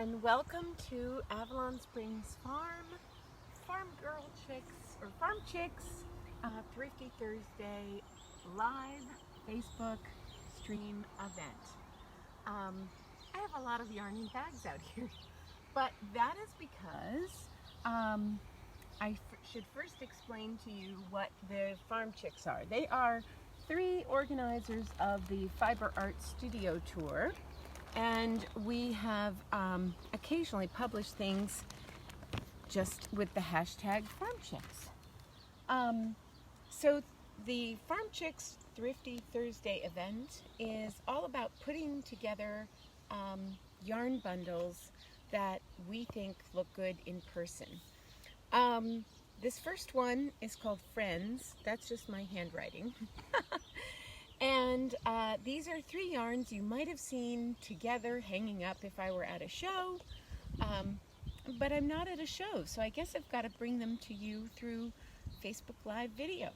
and welcome to Avalon Springs Farm Girl Chicks, or Farm Chicks, Thrifty Thursday live Facebook stream event. I have a lot of yarn bags out here, but that is because I should first explain to you what the Farm Chicks are. They are three organizers of the Fiber Art Studio Tour, and we have occasionally published things just with the hashtag Farm Chicks. So the Farm Chicks Thrifty Thursday event is all about putting together yarn bundles that we think look good in person. This first one is called Friends. That's just my handwriting. And these are three yarns you might have seen together hanging up if I were at a show, but I'm not at a show, so I guess I've got to bring them to you through Facebook Live video.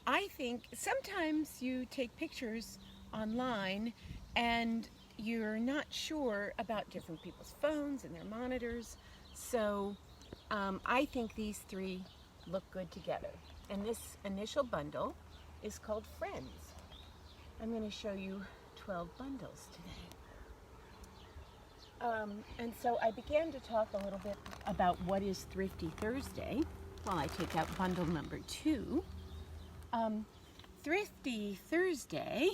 I think sometimes you take pictures online and you're not sure about different people's phones and their monitors, so I think these three look good together. And this initial bundle is called Friends. I'm going to show you 12 bundles today. And so I began to talk a little bit about what is Thrifty Thursday while I take out bundle number 2. Thrifty Thursday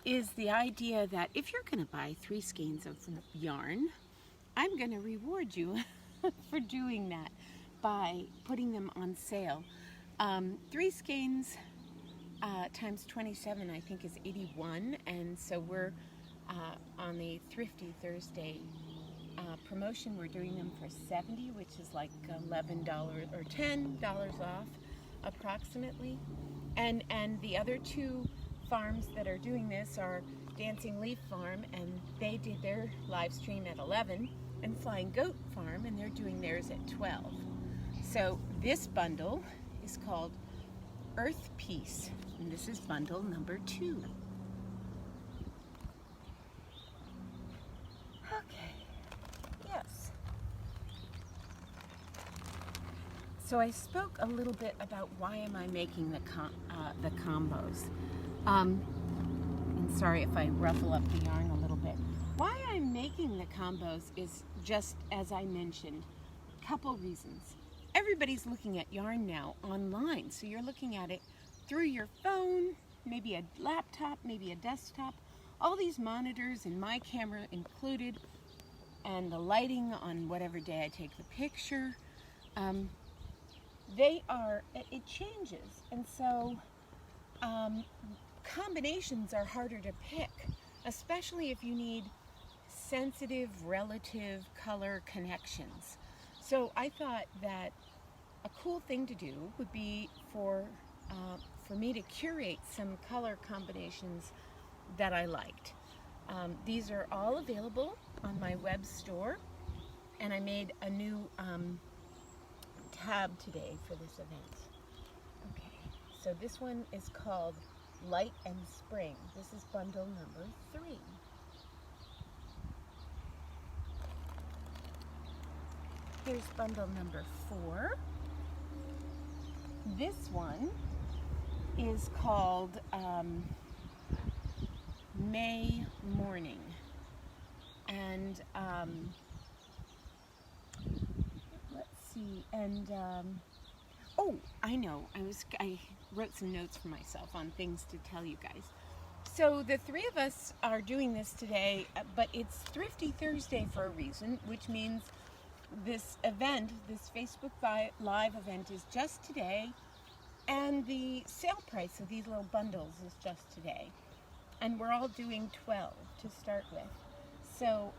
is the idea that if you're going to buy 3 skeins of yarn, I'm going to reward you for doing that by putting them on sale. 3 skeins times 27, I think, is 81, and so we're on the Thrifty Thursday promotion. We're doing them for $70, which is like $11 or $10 off approximately. And the other 2 farms that are doing this are Dancing Leaf Farm, and they did their live stream at 11, and Flying Goat Farm, and they're doing theirs at 12. So this bundle is called Earth Peace, and this is bundle number 2. Okay, yes. So I spoke a little bit about why am I making the combos. And sorry if I ruffle up the yarn a little bit. Why I'm making the combos is just as I mentioned, a couple reasons. Everybody's looking at yarn now online, so you're looking at it through your phone, maybe a laptop, maybe a desktop, all these monitors and my camera included, and the lighting on whatever day I take the picture. It changes, and so combinations are harder to pick, especially if you need sensitive relative color connections. So I thought that a cool thing to do would be for me to curate some color combinations that I liked. These are all available on my web store, and I made a new tab today for this event. Okay, so this one is called Light and Spring. This is bundle number 3. Here's bundle number 4. This one is called May Morning. And let's see, and oh, I know, I wrote some notes for myself on things to tell you guys. So the 3 of us are doing this today, but it's Thrifty Thursday for a reason, which means this event, this Facebook Live event, is just today, and the sale price of these little bundles is just today. And we're all doing 12 to start with. So,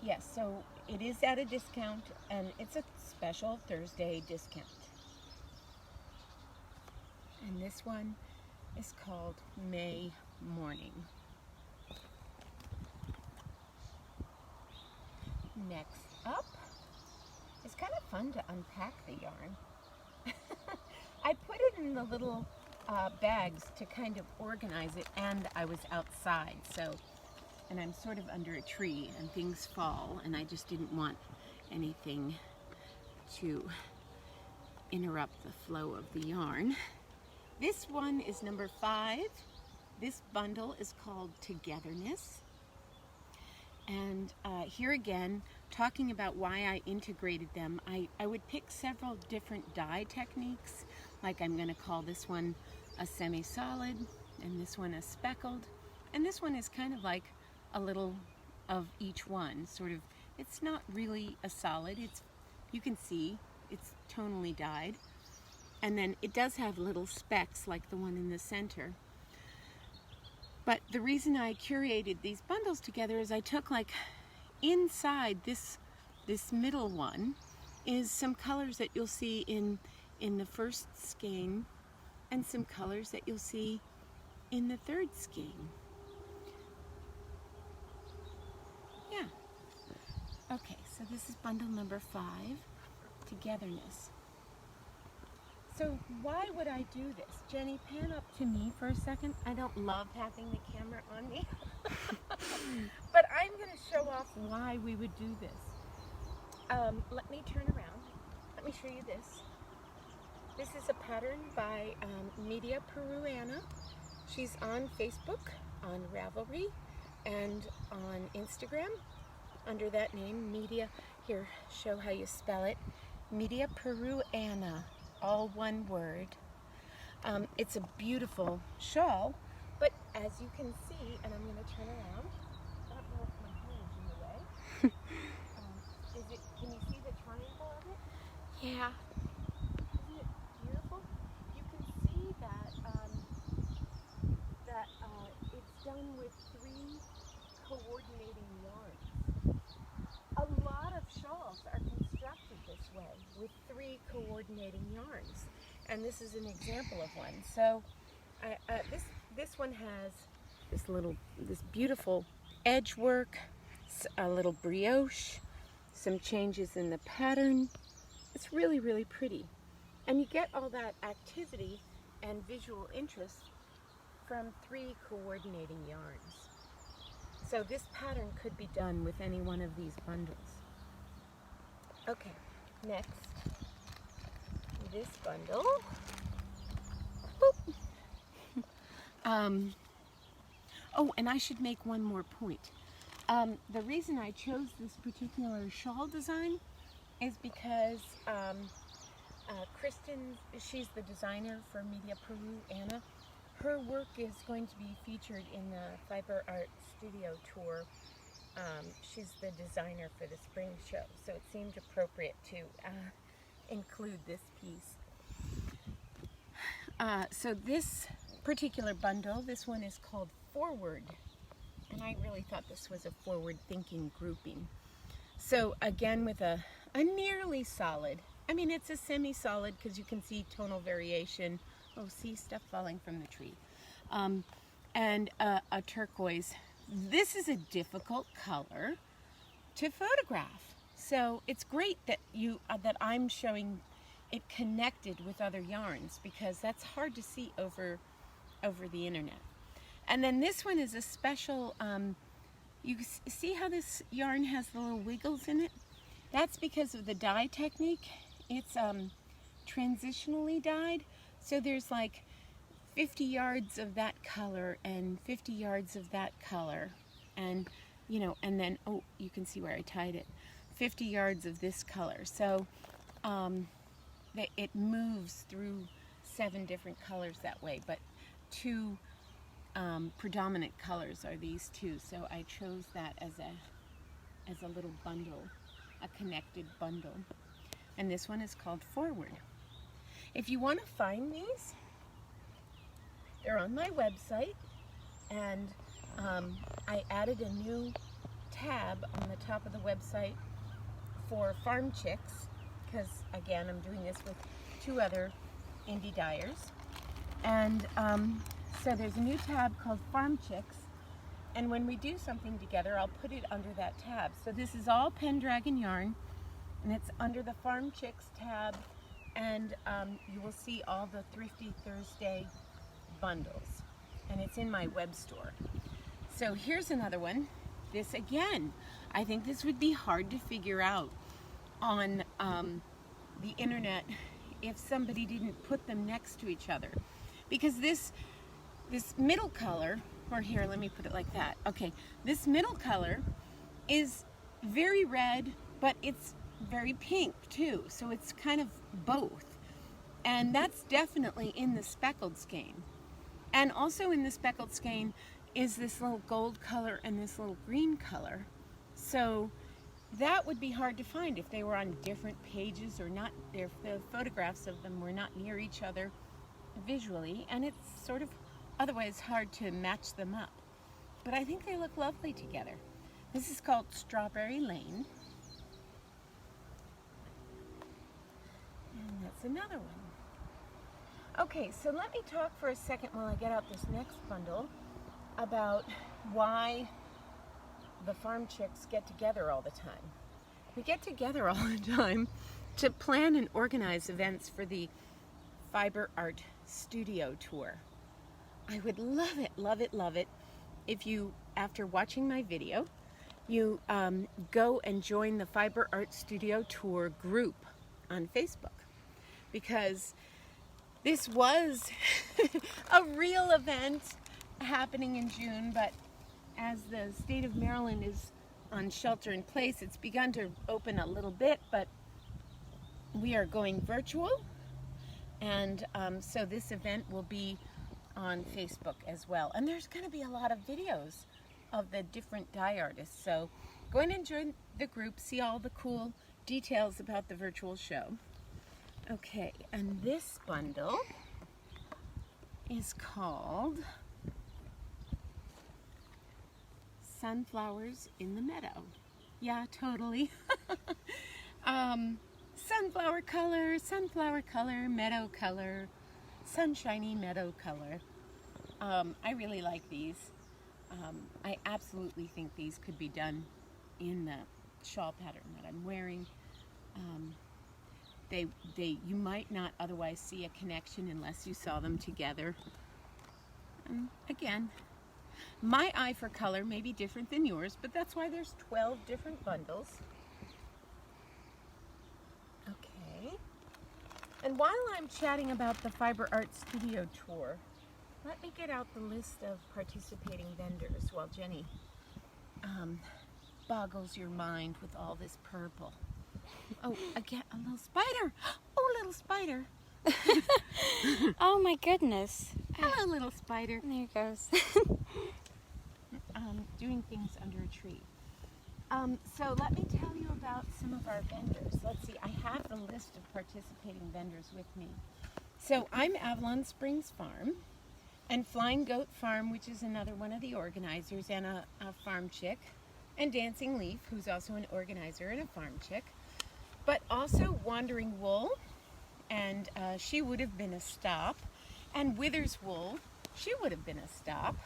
yes, so it is at a discount, and it's a special Thursday discount. And this one is called May Morning. Next up, it's kind of fun to unpack the yarn. I put it in the little bags to kind of organize it, and I was outside, so and I'm sort of under a tree and things fall, and I just didn't want anything to interrupt the flow of the yarn. This one is number 5. This bundle is called Togetherness. And here again, talking about why I integrated them, I would pick several different dye techniques. Like I'm going to call this one a semi-solid, and this one a speckled, and this one is kind of like a little of each one. Sort of, it's not really a solid. You can see it's tonally dyed, and then it does have little specks like the one in the center. But the reason I curated these bundles together is I took, like, inside this middle one is some colors that you'll see in the first skein, and some colors that you'll see in the third skein. Yeah. Okay, so this is bundle number 5, Togetherness. So why would I do this? Jenny, pan up to me for a second. I don't love having the camera on me. But I'm going to show off why we would do this. Let me turn around. Let me show you this. This is a pattern by Meadow Peruana. She's on Facebook, on Ravelry, and on Instagram under that name, Meadow. Here, show how you spell it. Meadow Peruana. All one word. It's a beautiful shawl, but as you can see, and I'm going to turn around. I don't know if my hand's in the way. Can you see the triangle of it? Yeah. Isn't it beautiful? You can see that it's done with 3 coordinating yarns. A lot of shawls are constructed this way with 3 coordinating yarns, and this is an example of one. So this one has this beautiful edge work, a little brioche, some changes in the pattern. It's really, really pretty, and you get all that activity and visual interest from 3 coordinating yarns. So this pattern could be done with any one of these bundles. Okay, next, this bundle. Oh, and I should make one more point. The reason I chose this particular shawl design is because Kristen, she's the designer for Meadow Peruana. Her work is going to be featured in the Fiber Art Studio tour. She's the designer for the spring show, so it seemed appropriate to include this piece. So this particular bundle, this one is called Forward, and I really thought this was a forward-thinking grouping. So again, with a nearly solid, I mean it's a semi-solid because you can see tonal variation. Oh, see, stuff falling from the tree. And a turquoise. This is a difficult color to photograph, so it's great that that I'm showing it connected with other yarns, because that's hard to see over the internet. And then this one is a special. You see how this yarn has the little wiggles in it? That's because of the dye technique. It's transitionally dyed, so there's like 50 yards of that color and 50 yards of that color, and and then, oh, you can see where I tied it, 50 yards of this color. So it moves through 7 different colors that way, but 2 predominant colors are these 2. So I chose that as a little bundle, a connected bundle. And this one is called Forward. If you want to find these, they're on my website, and I added a new tab on the top of the website for farm chicks, because again, I'm doing this with 2 other indie dyers. And so there's a new tab called Farm Chicks, and when we do something together, I'll put it under that tab. So this is all Pendragon yarn, and it's under the Farm Chicks tab, and you will see all the Thrifty Thursday bundles, and it's in my web store. So here's another one. this again. I think this would be hard to figure out on the internet if somebody didn't put them next to each other. Because this middle color, or here, let me put it like that. Okay, this middle color is very red, but it's very pink too. So it's kind of both. And that's definitely in the speckled skein. And also in the speckled skein is this little gold color and this little green color. So that would be hard to find if they were on different pages or not, if the photographs of them were not near each other visually, and it's sort of otherwise hard to match them up. But I think they look lovely together. This is called Strawberry Lane. And that's another one. Okay, so let me talk for a second while I get out this next bundle about why the farm chicks get together all the time. We get together all the time to plan and organize events for the Fiber Art Studio Tour. I would love it, love it, love it if you, after watching my video, you go and join the Fiber Art Studio Tour group on Facebook, because this was a real event happening in June, but as the state of Maryland is on shelter in place, it's begun to open a little bit, but we are going virtual, and so this event will be on Facebook as well. And there's going to be a lot of videos of the different dye artists, so go in and join the group, see all the cool details about the virtual show. Okay, and this bundle is called Sunflowers in the Meadow. Yeah, totally. Sunflower color, meadow color, sunshiny meadow color. I really like these. I absolutely think these could be done in the shawl pattern that I'm wearing. You might not otherwise see a connection unless you saw them together. Again, my eye for color may be different than yours, but that's why there's 12 different bundles. Okay. And while I'm chatting about the Fiber Art Studio Tour, let me get out the list of participating vendors while Jenny boggles your mind with all this purple. Oh, again, a little spider. Oh, little spider. Oh my goodness. Hello, little spider. There it goes. Doing things under a tree. So let me tell you about some of our vendors. Let's see, I have the list of participating vendors with me. So I'm Avalon Springs Farm and Flying Goat Farm, which is another one of the organizers, and a farm chick, and Dancing Leaf, who's also an organizer and a farm chick, but also Wandering Wool, and she would have been a stop, and Withers Wool, she would have been a stop.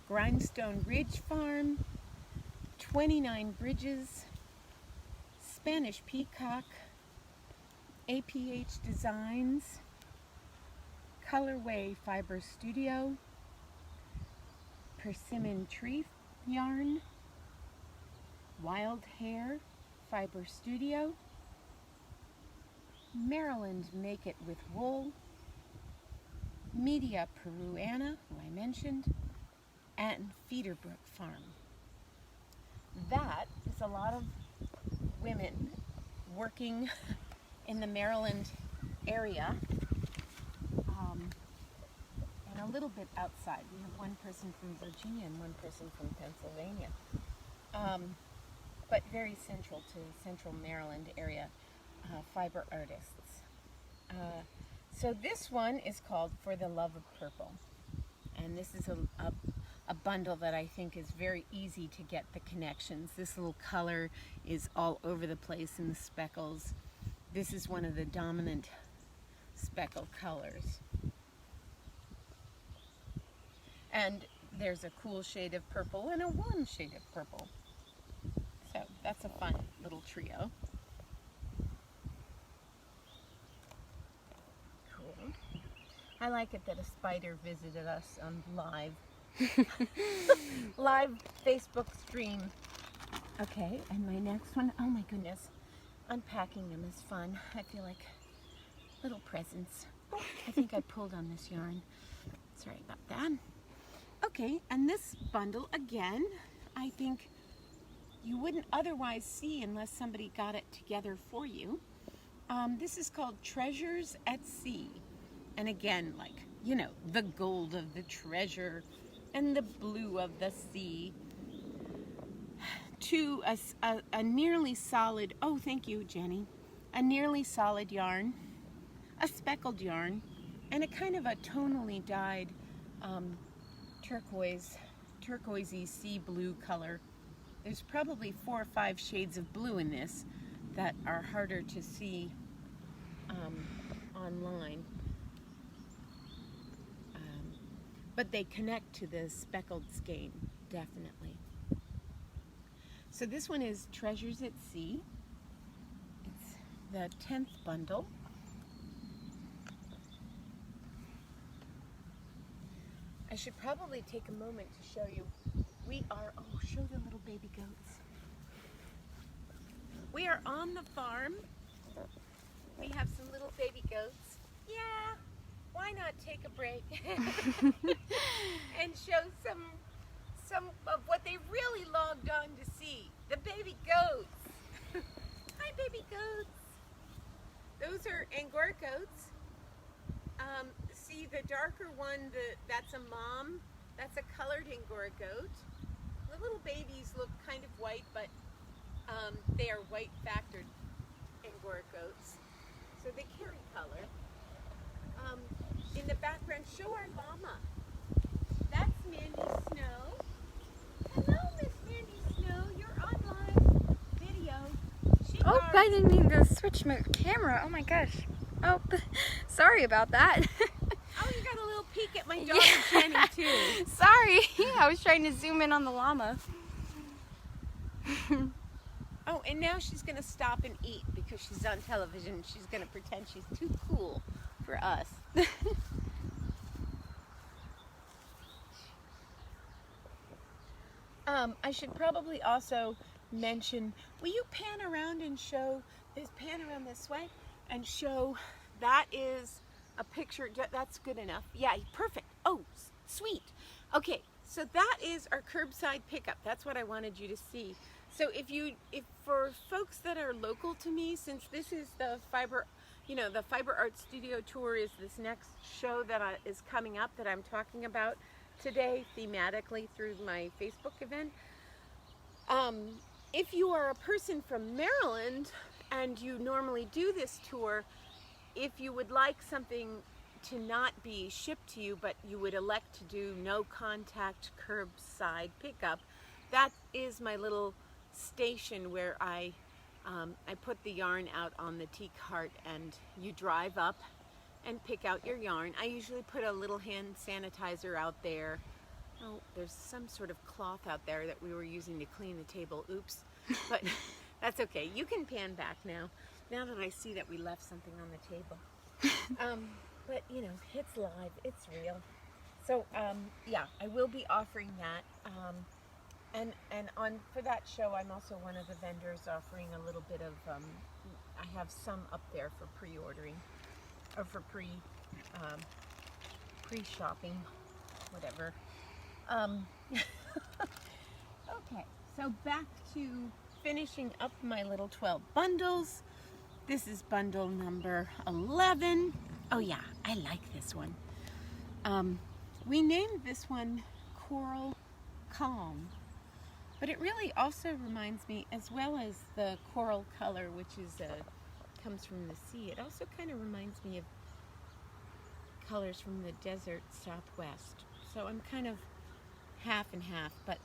Grindstone Ridge Farm, 29 Bridges, Spanish Peacock, APH Designs, Colorway Fiber Studio, Persimmon Tree Yarn, Wild Hair Fiber Studio, Maryland Make It With Wool, Media Peruana, who I mentioned, and Feederbrook Farm. That is a lot of women working in the Maryland area, and a little bit outside. We have one person from Virginia and one person from Pennsylvania, but very central to Central Maryland area fiber artists. So this one is called For the Love of Purple, and this is a bundle that I think is very easy to get the connections. This little color is all over the place in the speckles. This is one of the dominant speckle colors. And there's a cool shade of purple and a warm shade of purple. So that's a fun little trio. Cool. I like it that a spider visited us on live live Facebook stream. Okay, and my next one, oh my goodness, unpacking them is fun. I feel like little presents. Oh, I think I pulled on this yarn. Sorry about that. Okay, and this bundle, again, I think you wouldn't otherwise see unless somebody got it together for you. This is called Treasures at Sea. And again, like, you know, the gold of the treasure and the blue of the sea. To a nearly solid, oh, thank you, Jenny, a nearly solid yarn, a speckled yarn, and a kind of a tonally dyed turquoisey sea blue color. There's probably 4 or 5 shades of blue in this that are harder to see online. But they connect to the speckled skein, definitely. So this one is Treasures at Sea. It's the 10th bundle. I should probably take a moment to show you. We are, oh, show the little baby goats. We are on the farm. We have some little baby goats. Yeah, why not take a break and show some of what they really logged on to see. The baby goats. Hi, baby goats. Those are Angora goats. See the darker one, that's a mom. That's a colored Angora goat. The little babies look kind of white, but they are white factored Angora goats. So they carry color. In the background, show our llama. That's Mandy Snow. Hello, Miss Mandy Snow. You're on live video. Oh, I didn't mean to switch my camera. Oh my gosh. Oh, sorry about that. Oh, you got a little peek at my daughter, Jenny, too. Sorry. I was trying to zoom in on the llama. Oh, and now she's going to stop and eat because she's on television. She's going to pretend she's too cool for us. I should probably also mention, will you pan around and show this, pan around this way and show, that is a picture, that's good enough. Yeah, perfect. Oh, sweet. Okay, so that is our curbside pickup. That's what I wanted you to see. So if for folks that are local to me, since this is the Fiber Art Studio Tour is this next show that is coming up that I'm talking about today thematically through my Facebook event. If you are a person from Maryland and you normally do this tour, if you would like something to not be shipped to you, but you would elect to do no contact curbside pickup, that is my little station where I put the yarn out on the T-cart and you drive up and pick out your yarn. I usually put a little hand sanitizer out there. Oh, there's some sort of cloth out there that we were using to clean the table. Oops. But that's okay. You can pan back now that I see that we left something on the table. But, you know, it's live. It's real. So, yeah, I will be offering that. And for that show, I'm also one of the vendors offering a little bit of, I have some up there for pre-ordering, or for pre-shopping, whatever. Okay, so back to finishing up my little 12 bundles. This is bundle number 11. Oh yeah, I like this one. We named this one Coral Calm. But it really also reminds me, as well as the coral color, which is comes from the sea, it also kind of reminds me of colors from the desert Southwest. So I'm kind of half and half, but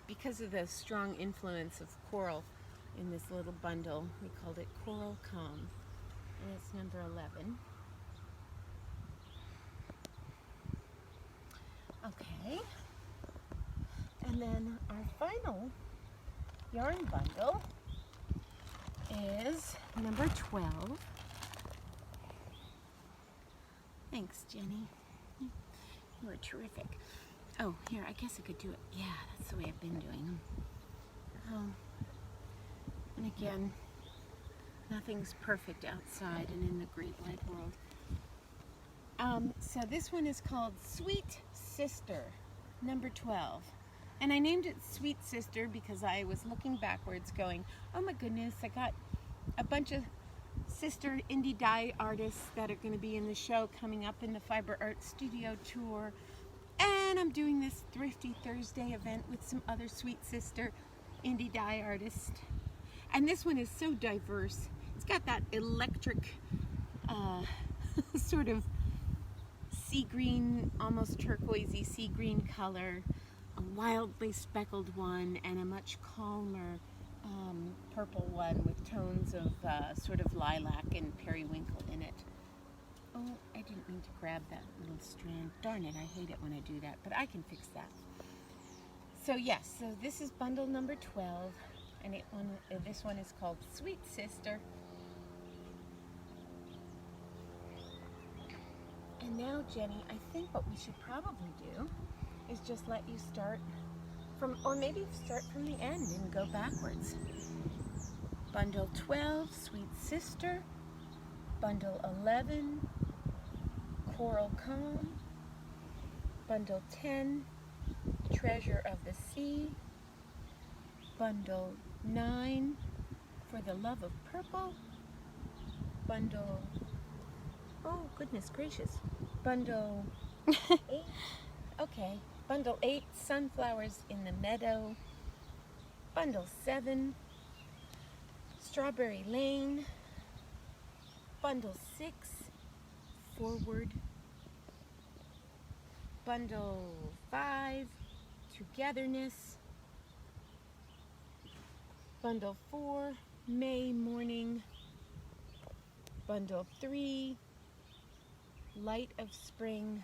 because of the strong influence of coral in this little bundle, we called it Coral Calm, and it's number 11. Okay. And then our final yarn bundle is number 12. Thanks, Jenny. You were terrific. Oh, here, I guess I could do it. Yeah, that's the way I've been doing them. And again, nothing's perfect outside and in the great wide world. So this one is called Sweet Sister, number 12. And I named it Sweet Sister because I was looking backwards going, oh my goodness, I got a bunch of sister indie dye artists that are going to be in the show coming up in the Fiber Art Studio Tour. And I'm doing this Thrifty Thursday event with some other Sweet Sister indie dye artists. And this one is so diverse. It's got that electric sort of sea green, almost turquoisey sea green color, a wildly speckled one, and a much calmer purple one with tones of sort of lilac and periwinkle in it. Oh, I didn't mean to grab that little strand. Darn it, I hate it when I do that, but I can fix that. So yes, so this is bundle number 12, and this one is called Sweet Sister. And now, Jenny, I think what we should probably do is just let you start from, or maybe start from the end and go backwards. Bundle 12, Sweet Sister. Bundle 11, Coral Calm. Bundle 10, Treasure of the Sea. Bundle 9, For the Love of Purple. Bundle, oh goodness gracious, Bundle 8, okay, Bundle 8, Sunflowers in the Meadow. Bundle 7, Strawberry Lane. Bundle 6, Forward. Bundle 5, Togetherness. Bundle 4, May Morning. Bundle 3, Light of Spring.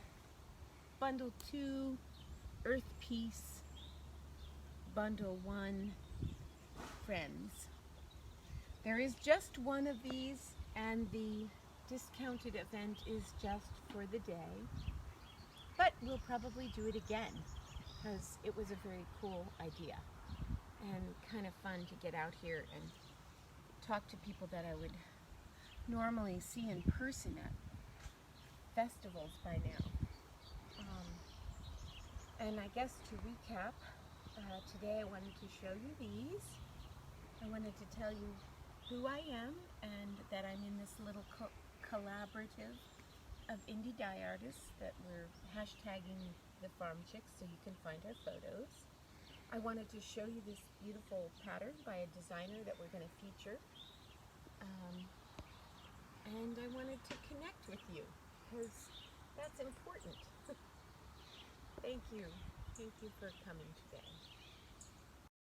Bundle 2, Earth Peace. Bundle 1, Friends. There is just one of these, and the discounted event is just for the day. But we'll probably do it again because it was a very cool idea and kind of fun to get out here and talk to people that I would normally see in person at festivals by now. And I guess to recap, today I wanted to show you these. I wanted to tell you who I am and that I'm in this little collaborative of indie dye artists that we're hashtagging the Farm Chicks so you can find our photos. I wanted to show you this beautiful pattern by a designer that we're going to feature. And I wanted to connect with you because that's important. Thank you. Thank you for coming today.